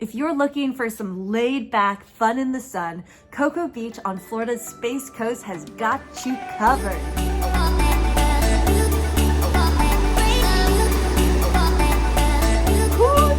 If you're looking for some laid-back fun in the sun, Cocoa Beach on Florida's Space Coast has got you covered.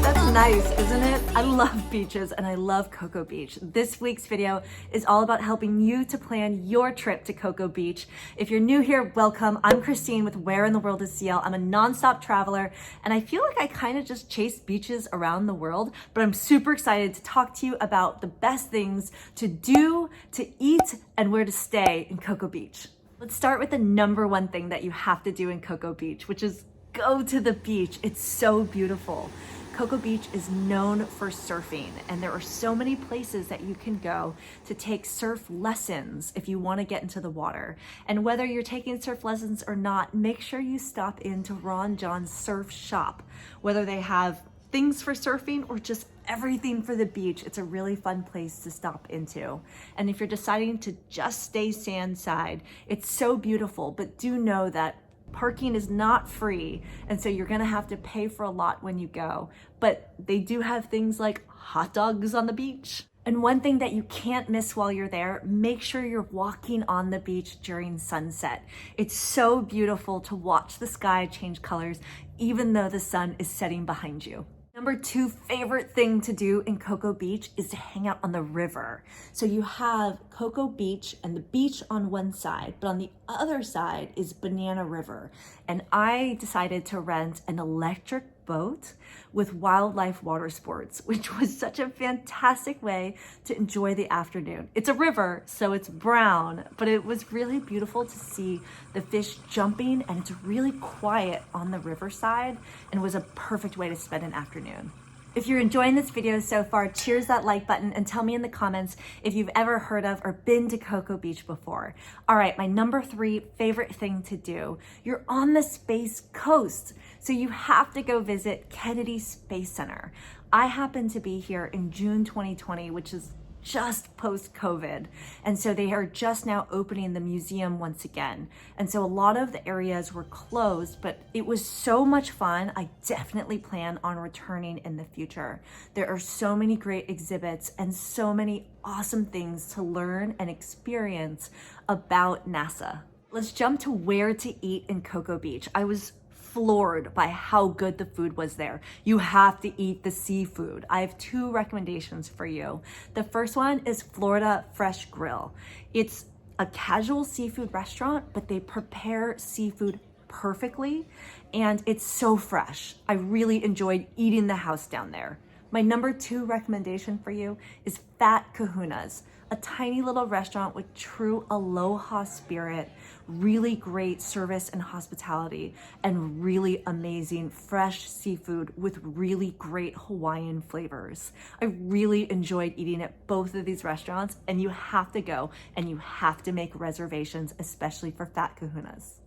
That's nice, isn't it? I love beaches and I love Cocoa Beach. This week's video is all about helping you to plan your trip to Cocoa Beach. If you're new here, welcome. I'm Christine with Where in the World is CL. I'm a nonstop traveler and I feel like I kind of just chase beaches around the world, but I'm super excited to talk to you about the best things to do, to eat, and where to stay in Cocoa Beach. Let's start with the number one thing that you have to do in Cocoa Beach, which is go to the beach. It's so beautiful. Cocoa Beach is known for surfing, and there are so many places that you can go to take surf lessons if you want to get into the water. And whether you're taking surf lessons or not, make sure you stop into Ron John's surf shop. Whether they have things for surfing or just everything for the beach, it's a really fun place to stop into. And if you're deciding to just stay sandside, it's so beautiful, but do know that parking is not free, and so you're gonna have to pay for a lot when you go. But they do have things like hot dogs on the beach. And one thing that you can't miss while you're there, make sure you're walking on the beach during sunset. It's so beautiful to watch the sky change colors, even though the sun is setting behind you. Number two favorite thing to do in Cocoa Beach is to hang out on the river. So you have Cocoa Beach and the beach on one side, but on the other side is Banana River. And I decided to rent an electric boat with wildlife water sports, which was such a fantastic way to enjoy the afternoon. It's a river, so it's brown, but it was really beautiful to see the fish jumping, and it's really quiet on the riverside, and it was a perfect way to spend an afternoon. If you're enjoying this video so far, cheers that like button and tell me in the comments if you've ever heard of or been to Cocoa Beach before. All right, my number three favorite thing to do. You're on the Space Coast, so you have to go visit Kennedy Space Center. I happened to be here in June 2020, which is just post-COVID. And so they are just now opening the museum once again. And so a lot of the areas were closed, but it was so much fun. I definitely plan on returning in the future. There are so many great exhibits and so many awesome things to learn and experience about NASA. Let's jump to where to eat in Cocoa Beach. I was floored by how good the food was there. You have to eat the seafood. I have two recommendations for you. The first one is Florida Fresh Grill. It's a casual seafood restaurant, but they prepare seafood perfectly, and it's so fresh. I really enjoyed eating the house down there. My number two recommendation for you is Fat Kahuna's, a tiny little restaurant with true aloha spirit, really great service and hospitality, and really amazing fresh seafood with really great Hawaiian flavors. I really enjoyed eating at both of these restaurants, and you have to go and you have to make reservations, especially for Fat Kahuna's.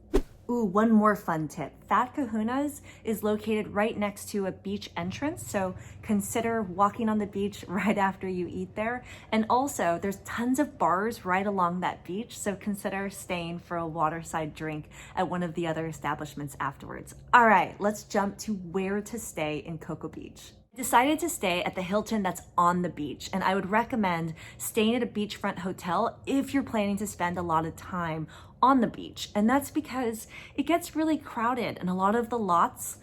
Ooh, one more fun tip. Fat Kahuna's is located right next to a beach entrance, so consider walking on the beach right after you eat there. And also, there's tons of bars right along that beach, so consider staying for a waterside drink at one of the other establishments afterwards. All right, let's jump to where to stay in Cocoa Beach. Decided to stay at the Hilton that's on the beach, and I would recommend staying at a beachfront hotel if you're planning to spend a lot of time on the beach. And that's because it gets really crowded and a lot of the lots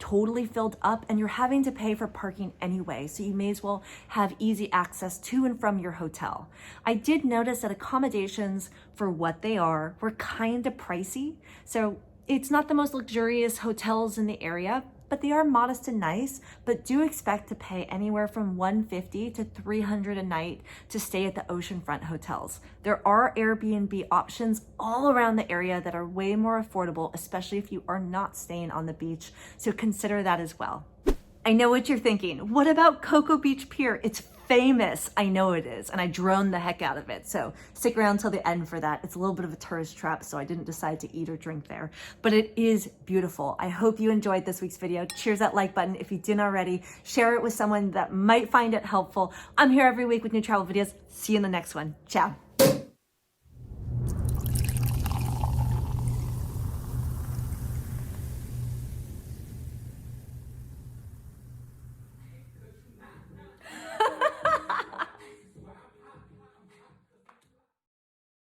totally filled up, and you're having to pay for parking anyway, so you may as well have easy access to and from your hotel. I did notice that accommodations, for what they are, were kind of pricey. So it's not the most luxurious hotels in the area, but they are modest and nice. But do expect to pay anywhere from $150 to $300 a night to stay at the oceanfront hotels. There are Airbnb options all around the area that are way more affordable, especially if you are not staying on the beach. So consider that as well. I know what you're thinking. What about Cocoa Beach Pier? It's famous. I know it is, and I droned the heck out of it. So stick around till the end for that. It's a little bit of a tourist trap, so I didn't decide to eat or drink there, but it is beautiful. I hope you enjoyed this week's video. Cheers that like button if you didn't already. Share it with someone that might find it helpful. I'm here every week with new travel videos. See you in the next one. Ciao.